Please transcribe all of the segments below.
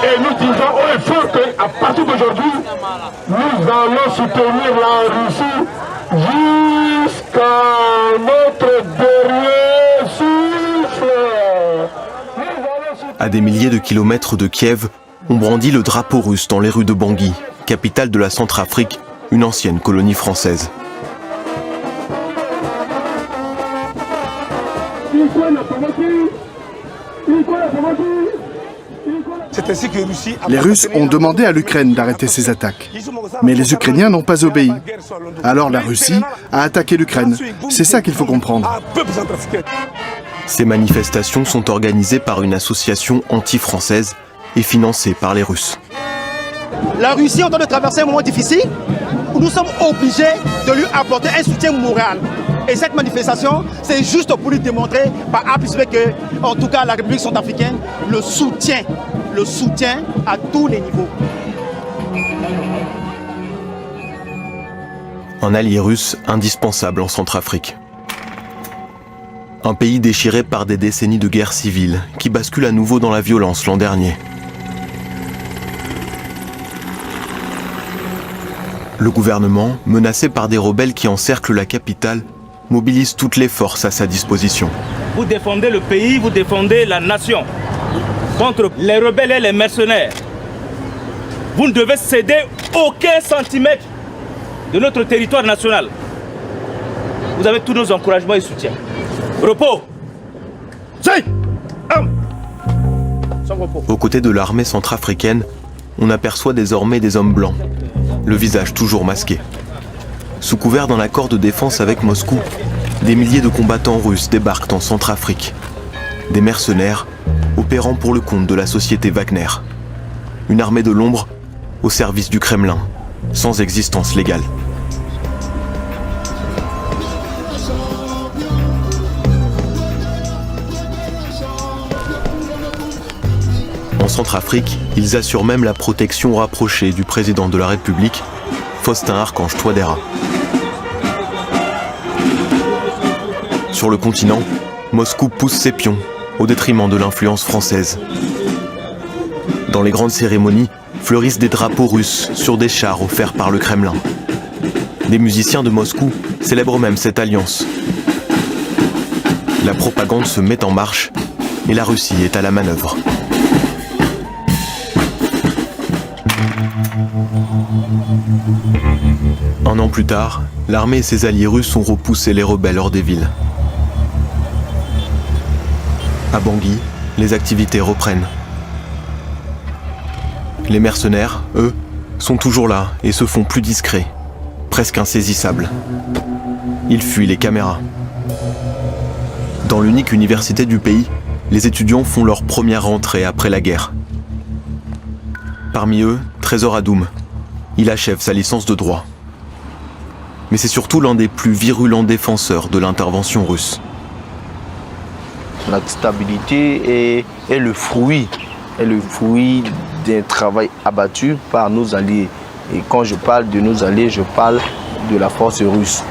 Et nous disons au feu qu'à partir d'aujourd'hui, nous allons soutenir la Russie jusqu'à notre dernier souffle. À des milliers de kilomètres de Kiev, on brandit le drapeau russe dans les rues de Bangui, capitale de la Centrafrique, une ancienne colonie française. Les Russes ont demandé à l'Ukraine d'arrêter ses attaques. Mais les Ukrainiens n'ont pas obéi. Alors la Russie a attaqué l'Ukraine. C'est ça qu'il faut comprendre. Ces manifestations sont organisées par une association anti-française et financée par les Russes. La Russie est en train de traverser un moment difficile où nous sommes obligés de lui apporter un soutien moral. Et cette manifestation, c'est juste pour lui démontrer par A plus B que, en tout cas, la République centrafricaine le soutient à tous les niveaux. Un allié russe indispensable en Centrafrique. Un pays déchiré par des décennies de guerre civile qui bascule à nouveau dans la violence l'an dernier. Le gouvernement, menacé par des rebelles qui encerclent la capitale, mobilise toutes les forces à sa disposition. Vous défendez le pays, vous défendez la nation contre les rebelles et les mercenaires. Vous ne devez céder aucun centimètre de notre territoire national. Vous avez tous nos encouragements et soutiens. Repos. Aux côtés de l'armée centrafricaine, on aperçoit désormais des hommes blancs, le visage toujours masqué. Sous couvert d'un accord de défense avec Moscou, des milliers de combattants russes débarquent en Centrafrique. Des mercenaires opérant pour le compte de la société Wagner. Une armée de l'ombre au service du Kremlin, sans existence légale. En Centrafrique, ils assurent même la protection rapprochée du président de la République, Faustin Archange Touadéra. Sur le continent, Moscou pousse ses pions au détriment de l'influence française. Dans les grandes cérémonies, fleurissent des drapeaux russes sur des chars offerts par le Kremlin. Des musiciens de Moscou célèbrent même cette alliance. La propagande se met en marche et la Russie est à la manœuvre. Un an plus tard, l'armée et ses alliés russes ont repoussé les rebelles hors des villes. À Bangui, les activités reprennent. Les mercenaires, eux, sont toujours là et se font plus discrets, presque insaisissables. Ils fuient les caméras. Dans l'unique université du pays, les étudiants font leur première rentrée après la guerre. Parmi eux, Trésor Adoum. Il achève sa licence de droit. Mais c'est surtout l'un des plus virulents défenseurs de l'intervention russe. La stabilité est le fruit d'un travail abattu par nos alliés. Et quand je parle de nos alliés, je parle de la force russe.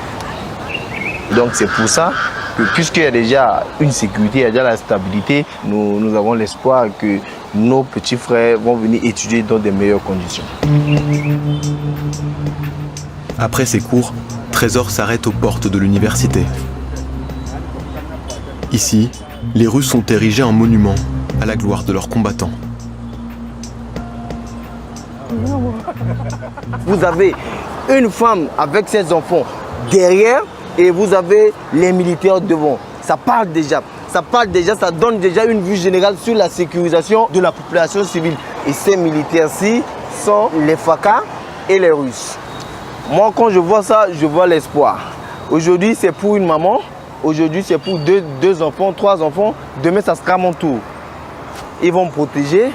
Donc c'est pour ça que puisqu'il y a déjà une sécurité, il y a déjà la stabilité, nous avons l'espoir que nos petits frères vont venir étudier dans de meilleures conditions. Après ses cours, Trésor s'arrête aux portes de l'université. Ici, les Russes ont érigé un monument à la gloire de leurs combattants. Vous avez une femme avec ses enfants derrière et vous avez les militaires devant. Ça parle déjà, ça donne déjà une vue générale sur la sécurisation de la population civile. Et ces militaires-ci sont les FACA et les Russes. Moi, quand je vois ça, je vois l'espoir. Aujourd'hui, c'est pour une maman. Aujourd'hui, c'est pour deux enfants, 3 enfants. Demain, ça sera mon tour. Ils vont me protéger.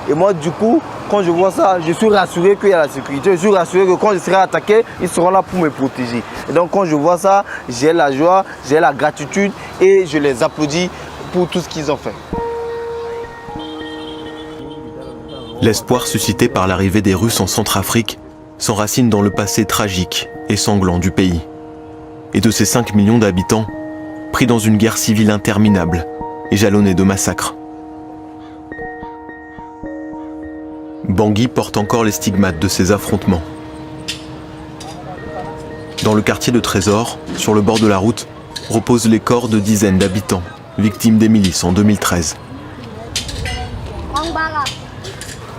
Et moi, du coup, quand je vois ça, je suis rassuré qu'il y a la sécurité. Je suis rassuré que quand je serai attaqué, ils seront là pour me protéger. Et donc, quand je vois ça, j'ai la joie, j'ai la gratitude et je les applaudis pour tout ce qu'ils ont fait. L'espoir suscité par l'arrivée des Russes en Centrafrique s'enracine dans le passé tragique et sanglant du pays. Et de ses 5 millions d'habitants, pris dans une guerre civile interminable et jalonnée de massacres. Bangui porte encore les stigmates de ces affrontements. Dans le quartier de Trésor, sur le bord de la route, reposent les corps de dizaines d'habitants, victimes des milices en 2013.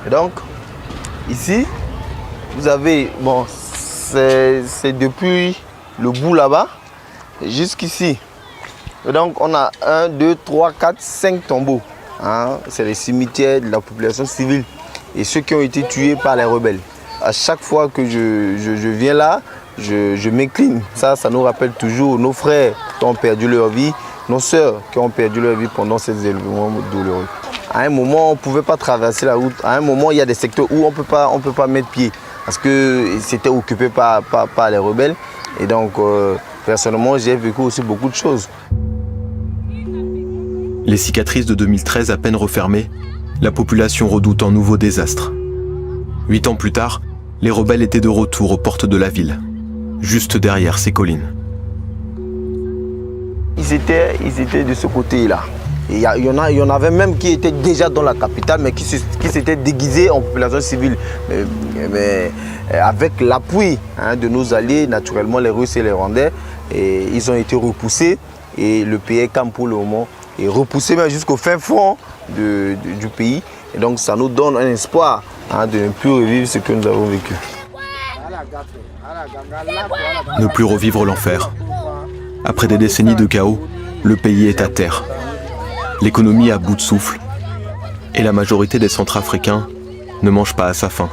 Et donc, ici, vous avez, bon, c'est depuis le bout là-bas jusqu'ici. Et donc, on a 1, 2, 3, 4, 5 tombeaux. Hein? C'est les cimetières de la population civile et ceux qui ont été tués par les rebelles. À chaque fois que je viens là, je m'incline. Ça nous rappelle toujours nos frères qui ont perdu leur vie, nos sœurs qui ont perdu leur vie pendant ces événements douloureux. À un moment, on ne pouvait pas traverser la route. À un moment, il y a des secteurs où on ne peut pas mettre pied parce que c'était occupé par les rebelles. Et donc, personnellement, j'ai vécu aussi beaucoup de choses. Les cicatrices de 2013 à peine refermées, la population redoute un nouveau désastre. 8 ans plus tard, les rebelles étaient de retour aux portes de la ville, juste derrière ces collines. Ils étaient de ce côté-là. Il y en avait même qui étaient déjà dans la capitale, mais qui s'étaient déguisés en population civile. Mais avec l'appui de nos alliés, naturellement les Russes et les Rwandais, et ils ont été repoussés. Et le pays calme pour le moment est repoussé même jusqu'au fin fond du pays. Et donc ça nous donne un espoir de ne plus revivre ce que nous avons vécu. Ne plus revivre l'enfer. Après des décennies de chaos, le pays est à terre. L'économie à bout de souffle. Et la majorité des Centrafricains ne mangent pas à sa faim.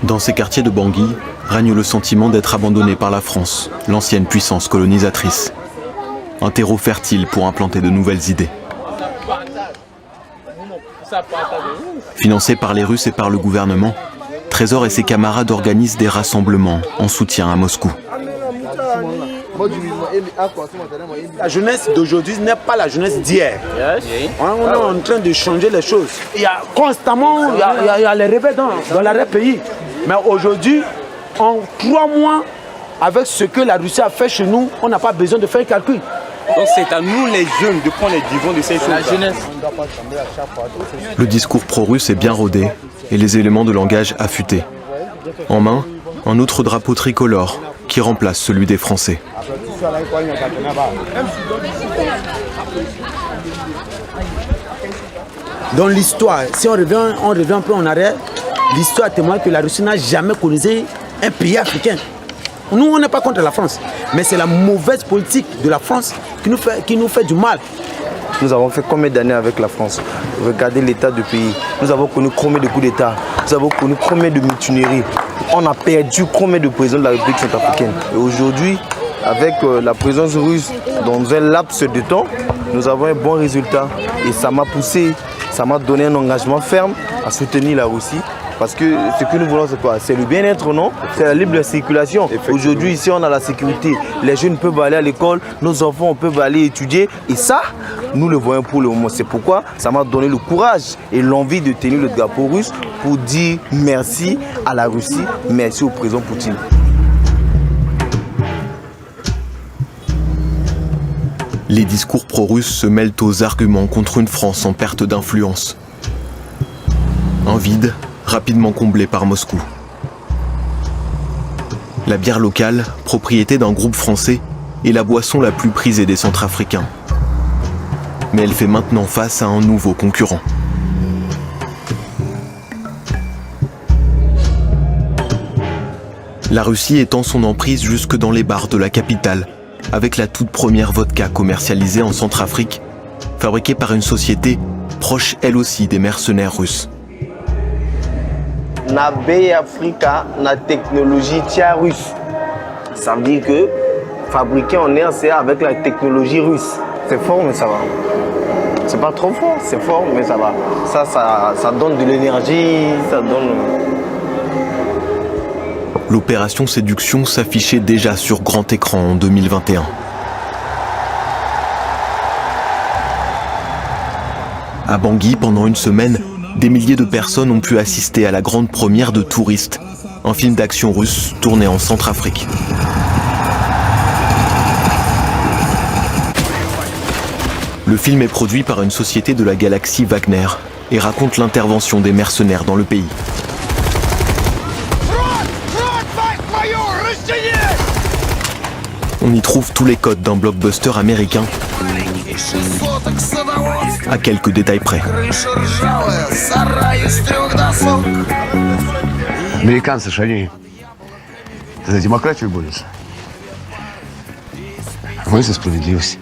Dans ces quartiers de Bangui, règne le sentiment d'être abandonné par la France, l'ancienne puissance colonisatrice. Un terreau fertile pour implanter de nouvelles idées. Financé par les Russes et par le gouvernement, Trésor et ses camarades organisent des rassemblements en soutien à Moscou. La jeunesse d'aujourd'hui n'est pas la jeunesse d'hier. On est en train de changer les choses. Il y a constamment il y a les rebelles dans l'arrière-pays. Mais aujourd'hui, en 3 mois, avec ce que la Russie a fait chez nous, on n'a pas besoin de faire un calcul. Donc c'est à nous les jeunes de prendre les divans de ces choses. La jeunesse. Le discours pro-russe est bien rodé et les éléments de langage affûtés. En main, un autre drapeau tricolore qui remplace celui des Français. Dans l'histoire, si on revient un peu en arrière, l'histoire témoigne que la Russie n'a jamais colonisé un pays africain. Nous, on n'est pas contre la France, mais c'est la mauvaise politique de la France qui nous fait du mal. Nous avons fait combien d'années avec la France? Regardez l'état du pays. Nous avons connu combien de coups d'État? Nous avons connu combien de mutineries? On a perdu combien de présidents de la République centrafricaine? Et aujourd'hui, avec la présence russe dans un laps de temps, nous avons un bon résultat. Et ça m'a poussé, ça m'a donné un engagement ferme à soutenir la Russie. Parce que ce que nous voulons, c'est quoi? C'est le bien-être, non? C'est la libre circulation. Aujourd'hui, ici, on a la sécurité. Les jeunes peuvent aller à l'école, nos enfants peuvent aller étudier. Et ça, nous le voyons pour le moment. C'est pourquoi ça m'a donné le courage et l'envie de tenir le drapeau russe pour dire merci à la Russie, merci au président Poutine. Les discours pro-russes se mêlent aux arguments contre une France en perte d'influence. Un vide rapidement comblé par Moscou. La bière locale, propriété d'un groupe français, est la boisson la plus prisée des Centrafricains. Mais elle fait maintenant face à un nouveau concurrent. La Russie étend son emprise jusque dans les bars de la capitale, avec la toute première vodka commercialisée en Centrafrique, fabriquée par une société proche elle aussi des mercenaires russes. Na bei Africa, na technologie tia russe. Ça veut dire que fabriquer en RCA avec la technologie russe. C'est fort, mais ça va. C'est pas trop fort, c'est fort, mais ça va. Ça donne de l'énergie, ça donne... L'opération Séduction s'affichait déjà sur grand écran en 2021. À Bangui, pendant une semaine, des milliers de personnes ont pu assister à la grande première de Touristes, un film d'action russe tourné en Centrafrique. Le film est produit par une société de la galaxie Wagner et raconte l'intervention des mercenaires dans le pays. On y trouve tous les codes d'un blockbuster américain, à quelques détails près. Американцы же они за демократию борются. Мы за справедливость.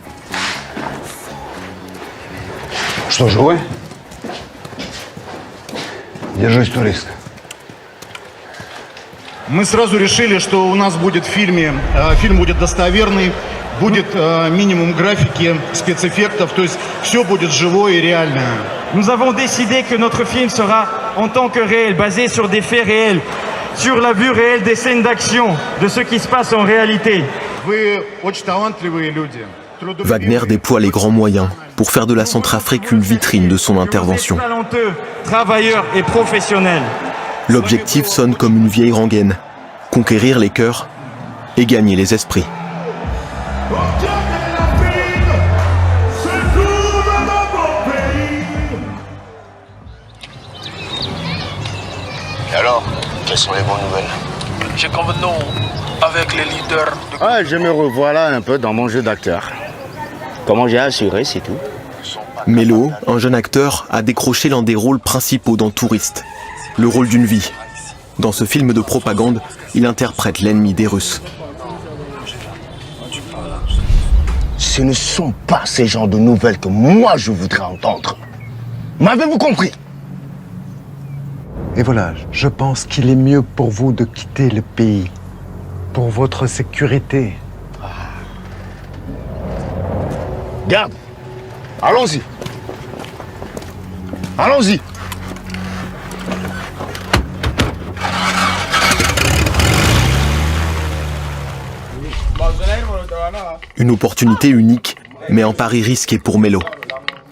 Что, живой? Держись, турист. Мы сразу решили, что у нас будет фильм будет достоверный, будет минимум графики, спецэффектов, то есть все будет живое и реальное. Nous avons décidé que notre film sera en tant que réel, basé sur des faits réels, sur la vue réelle des scènes d'action, de ce qui se passe en réalité. Вы очень талантливые люди. Wagner déploie les grands moyens pour faire de la Centrafrique une vitrine de son intervention. Talentueux, travailleurs et professionnels. L'objectif sonne comme une vieille rengaine, conquérir les cœurs et gagner les esprits. Et alors, quelles sont les bonnes nouvelles? J'ai convenu avec les leaders. Ah, je me revoilà un peu dans mon jeu d'acteur. Comment j'ai assuré, c'est tout. Melo, un jeune acteur, a décroché l'un des rôles principaux dans Touristes, le rôle d'une vie. Dans ce film de propagande, il interprète l'ennemi des Russes. Ce ne sont pas ces genres de nouvelles que moi je voudrais entendre. M'avez-vous compris? Et voilà, je pense qu'il est mieux pour vous de quitter le pays, pour votre sécurité. Garde, allons-y. Allons-y. Une opportunité unique, mais un pari risqué pour Melo.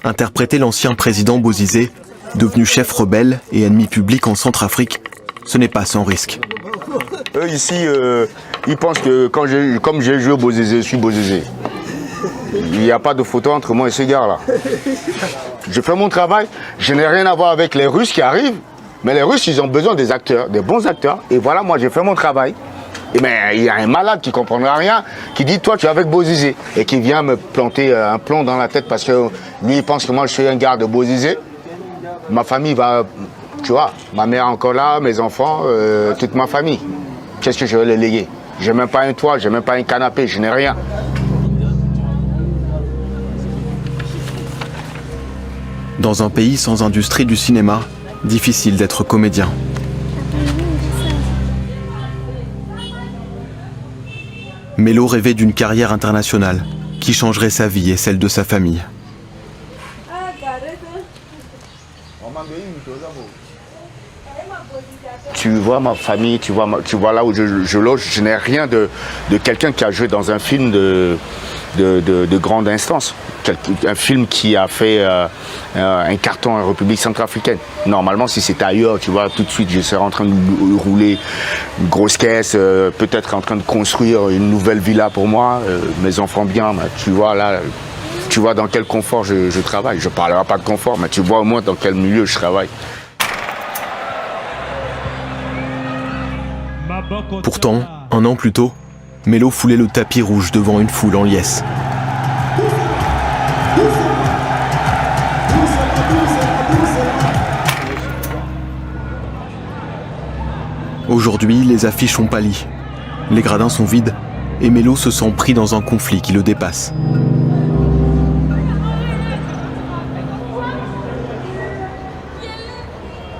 Interpréter l'ancien président Bozizé, devenu chef rebelle et ennemi public en Centrafrique, ce n'est pas sans risque. Eux ici, ils pensent que comme j'ai joué au Bozizé, je suis Bozizé. Il n'y a pas de photo entre moi et ce gars-là. Je fais mon travail, je n'ai rien à voir avec les Russes qui arrivent, mais les Russes, ils ont besoin des acteurs, des bons acteurs. Et voilà, moi, j'ai fait mon travail. Et ben, il y a un malade qui ne comprendra rien, qui dit, toi, tu es avec Bozizé, et qui vient me planter un plomb dans la tête parce que lui, il pense que moi, je suis un gars de Bozizé. Ma famille va, tu vois, ma mère encore là, mes enfants, toute ma famille. Qu'est-ce que je vais les léguer? Je n'ai même pas un toit, je n'ai même pas un canapé, je n'ai rien. Dans un pays sans industrie du cinéma, difficile d'être comédien. Melo rêvait d'une carrière internationale qui changerait sa vie et celle de sa famille. Tu vois ma famille, tu vois là où je loge, je n'ai rien de quelqu'un qui a joué dans un film de grande instance. Un film qui a fait un carton en République centrafricaine. Normalement, si c'était ailleurs, tu vois, tout de suite, je serais en train de rouler une grosse caisse, peut-être en train de construire une nouvelle villa pour moi, mes enfants bien. Tu vois là, tu vois dans quel confort je travaille. Je ne parlerai pas de confort, mais tu vois au moins dans quel milieu je travaille. Pourtant, un an plus tôt, Melo foulait le tapis rouge devant une foule en liesse. Aujourd'hui, les affiches ont pâli. Les gradins sont vides et Melo se sent pris dans un conflit qui le dépasse.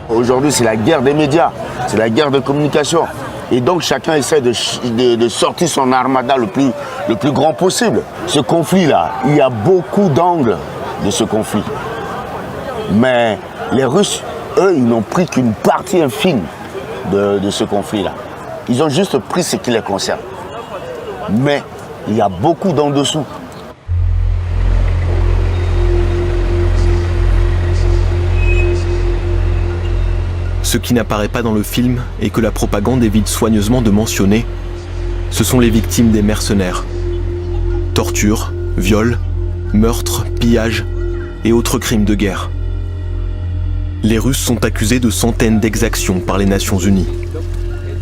Aujourd'hui, c'est la guerre des médias, c'est la guerre de communication. Et donc, chacun essaie de sortir son armada le plus grand possible. Ce conflit-là, il y a beaucoup d'angles. de ce conflit. Mais les Russes, eux, ils n'ont pris qu'une partie infime de ce conflit-là. Ils ont juste pris ce qui les concerne. Mais il y a beaucoup d'en dessous. Ce qui n'apparaît pas dans le film et que la propagande évite soigneusement de mentionner, ce sont les victimes des mercenaires. Torture, viols, meurtres, pillages et autres crimes de guerre. Les Russes sont accusés de centaines d'exactions par les Nations Unies.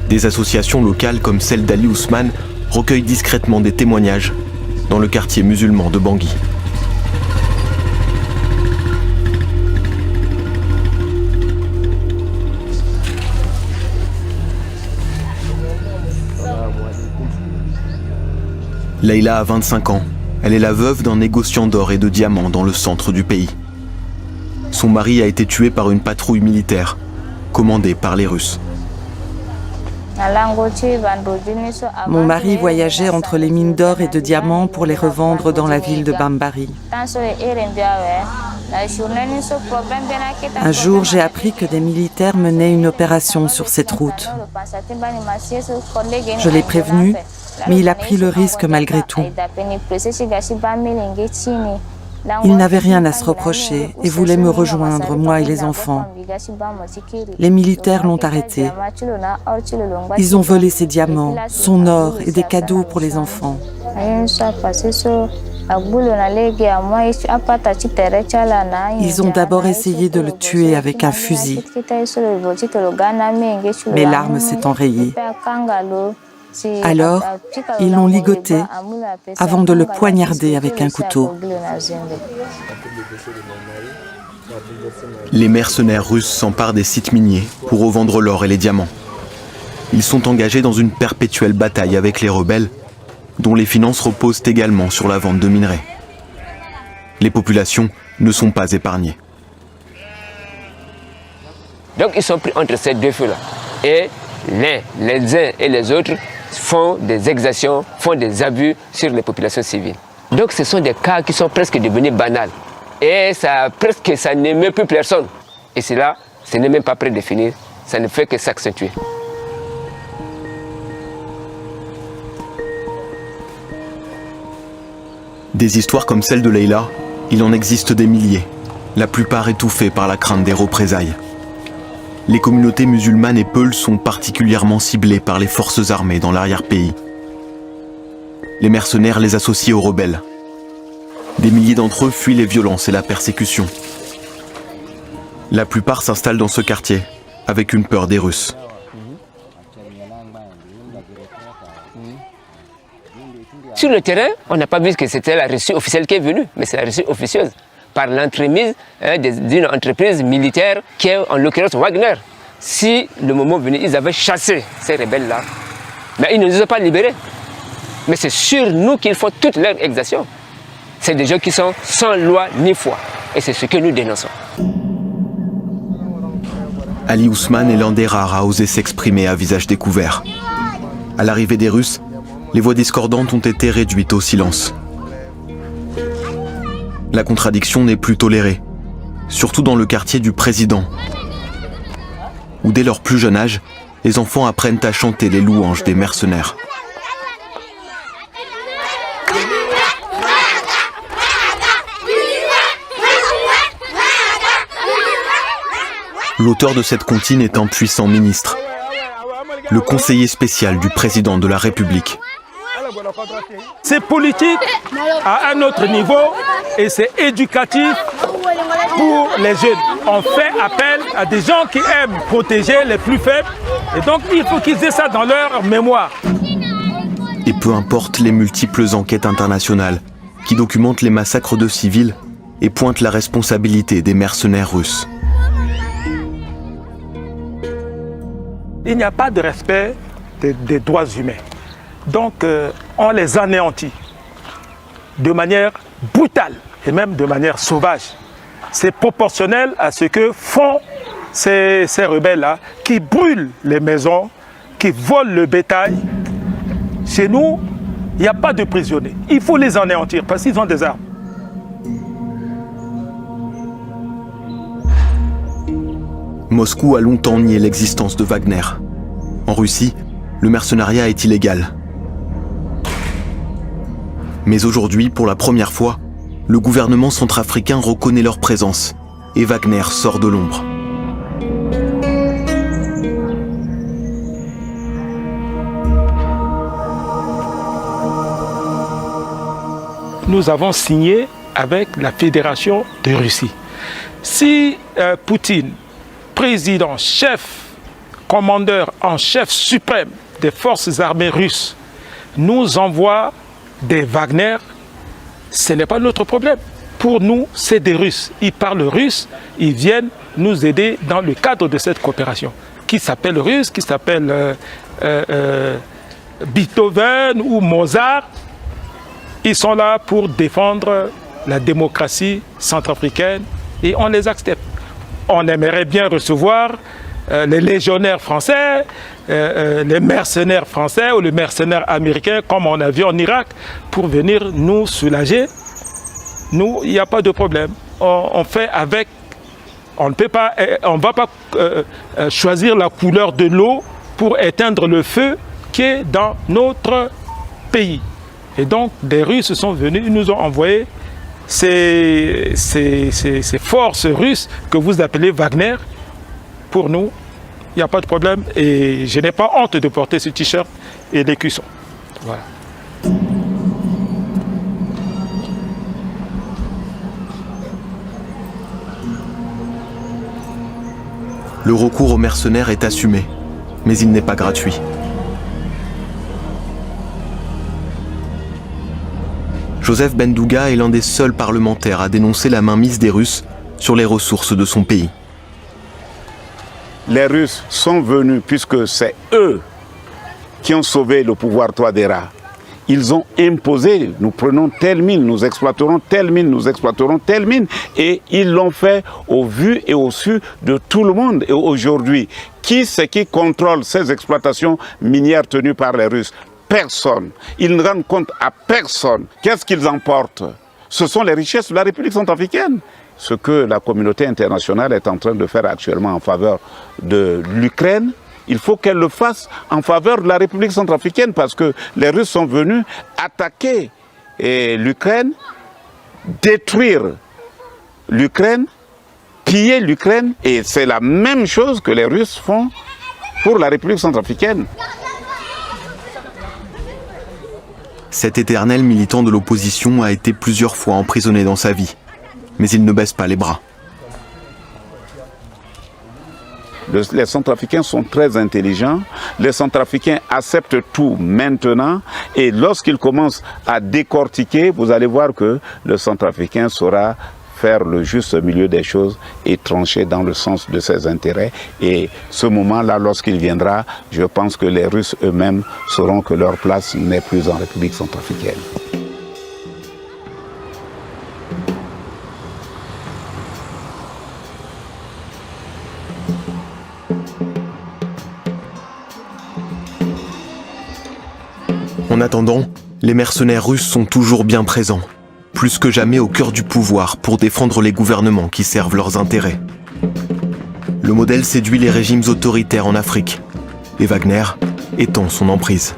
Des associations locales comme celle d'Ali Ousmane recueillent discrètement des témoignages dans le quartier musulman de Bangui. Leïla a 25 ans. Elle est la veuve d'un négociant d'or et de diamants dans le centre du pays. Son mari a été tué par une patrouille militaire, commandée par les Russes. Mon mari voyageait entre les mines d'or et de diamants pour les revendre dans la ville de Bambari. Un jour, j'ai appris que des militaires menaient une opération sur cette route. Je l'ai prévenu, mais il a pris le risque malgré tout. Il n'avait rien à se reprocher et voulait me rejoindre, moi et les enfants. Les militaires l'ont arrêté. Ils ont volé ses diamants, son or et des cadeaux pour les enfants. Ils ont d'abord essayé de le tuer avec un fusil, mais l'arme s'est enrayée. Alors, ils l'ont ligoté avant de le poignarder avec un couteau. Les mercenaires russes s'emparent des sites miniers pour revendre l'or et les diamants. Ils sont engagés dans une perpétuelle bataille avec les rebelles, dont les finances reposent également sur la vente de minerais. Les populations ne sont pas épargnées. Donc ils sont pris entre ces deux feux-là. Et les uns et les autres font des exactions, font des abus sur les populations civiles. Donc ce sont des cas qui sont presque devenus banals. Et ça n'émeut plus personne. Et cela, ce n'est même pas prêt de finir, ça ne fait que s'accentuer. Des histoires comme celle de Leïla, il en existe des milliers, la plupart étouffées par la crainte des représailles. Les communautés musulmanes et peuls sont particulièrement ciblées par les forces armées dans l'arrière-pays. Les mercenaires les associent aux rebelles. Des milliers d'entre eux fuient les violences et la persécution. La plupart s'installent dans ce quartier, avec une peur des Russes. Sur le terrain, on n'a pas vu que c'était la Russie officielle qui est venue, mais c'est la Russie officieuse, par l'entremise d'une entreprise militaire qui est en l'occurrence Wagner. Si le moment venait, ils avaient chassé ces rebelles-là, mais ils ne les ont pas libérés. Mais c'est sur nous qu'ils font toute leur exaction. C'est des gens qui sont sans loi ni foi, et c'est ce que nous dénonçons. Ali Ousmane est l'un des rares à oser s'exprimer à visage découvert. À l'arrivée des Russes, les voix discordantes ont été réduites au silence. La contradiction n'est plus tolérée, surtout dans le quartier du président, où dès leur plus jeune âge, les enfants apprennent à chanter les louanges des mercenaires. L'auteur de cette comptine est un puissant ministre, le conseiller spécial du président de la République. C'est politique à un autre niveau et c'est éducatif pour les jeunes. On fait appel à des gens qui aiment protéger les plus faibles et donc il faut qu'ils aient ça dans leur mémoire. Et peu importe les multiples enquêtes internationales qui documentent les massacres de civils et pointent la responsabilité des mercenaires russes. Il n'y a pas de respect des droits humains. Donc on les anéantit de manière brutale et même de manière sauvage. C'est proportionnel à ce que font ces rebelles-là qui brûlent les maisons, qui volent le bétail. Chez nous, il n'y a pas de prisonniers. Il faut les anéantir parce qu'ils ont des armes. Moscou a longtemps nié l'existence de Wagner. En Russie, le mercenariat est illégal. Mais aujourd'hui, pour la première fois, le gouvernement centrafricain reconnaît leur présence et Wagner sort de l'ombre. Nous avons signé avec la Fédération de Russie. Si Poutine, président, chef, commandeur en chef suprême des forces armées russes, nous envoie des Wagner, ce n'est pas notre problème. Pour nous, c'est des Russes. Ils parlent russe, ils viennent nous aider dans le cadre de cette coopération, qui s'appelle russe, qui s'appelle Beethoven ou Mozart. Ils sont là pour défendre la démocratie centrafricaine et on les accepte. On aimerait bien recevoir les légionnaires français, les mercenaires français ou les mercenaires américains comme on a vu en Irak pour venir nous soulager. Nous, il n'y a pas de problème. On fait avec. On ne peut pas, on va pas choisir la couleur de l'eau pour éteindre le feu qui est dans notre pays. Et donc, des Russes sont venus, ils nous ont envoyé ces forces russes que vous appelez Wagner. Pour nous, il n'y a pas de problème. Et je n'ai pas honte de porter ce t-shirt et les cuissons. Voilà. Le recours aux mercenaires est assumé, mais il n'est pas gratuit. Joseph Bendouga est l'un des seuls parlementaires à dénoncer la mainmise des Russes sur les ressources de son pays. Les Russes sont venus puisque c'est eux qui ont sauvé le pouvoir Touadéra. Ils ont imposé, nous prenons telle mine, nous exploiterons telle mine, nous exploiterons telle mine. Et ils l'ont fait au vu et au su de tout le monde. Et aujourd'hui, qui c'est qui contrôle ces exploitations minières tenues par les Russes? Personne. Ils ne rendent compte à personne. Qu'est-ce qu'ils emportent? Ce sont les richesses de la République centrafricaine. Ce que la communauté internationale est en train de faire actuellement en faveur de l'Ukraine, il faut qu'elle le fasse en faveur de la République centrafricaine parce que les Russes sont venus attaquer l'Ukraine, détruire l'Ukraine, piller l'Ukraine. Et c'est la même chose que les Russes font pour la République centrafricaine. Cet éternel militant de l'opposition a été plusieurs fois emprisonné dans sa vie. Mais il ne baisse pas les bras. Les Centrafricains sont très intelligents. Les Centrafricains acceptent tout maintenant. Et lorsqu'ils commencent à décortiquer, vous allez voir que le Centrafricain saura faire le juste milieu des choses et trancher dans le sens de ses intérêts. Et ce moment-là, lorsqu'il viendra, je pense que les Russes eux-mêmes sauront que leur place n'est plus en République centrafricaine. En attendant, les mercenaires russes sont toujours bien présents, plus que jamais au cœur du pouvoir pour défendre les gouvernements qui servent leurs intérêts. Le modèle séduit les régimes autoritaires en Afrique, et Wagner étend son emprise.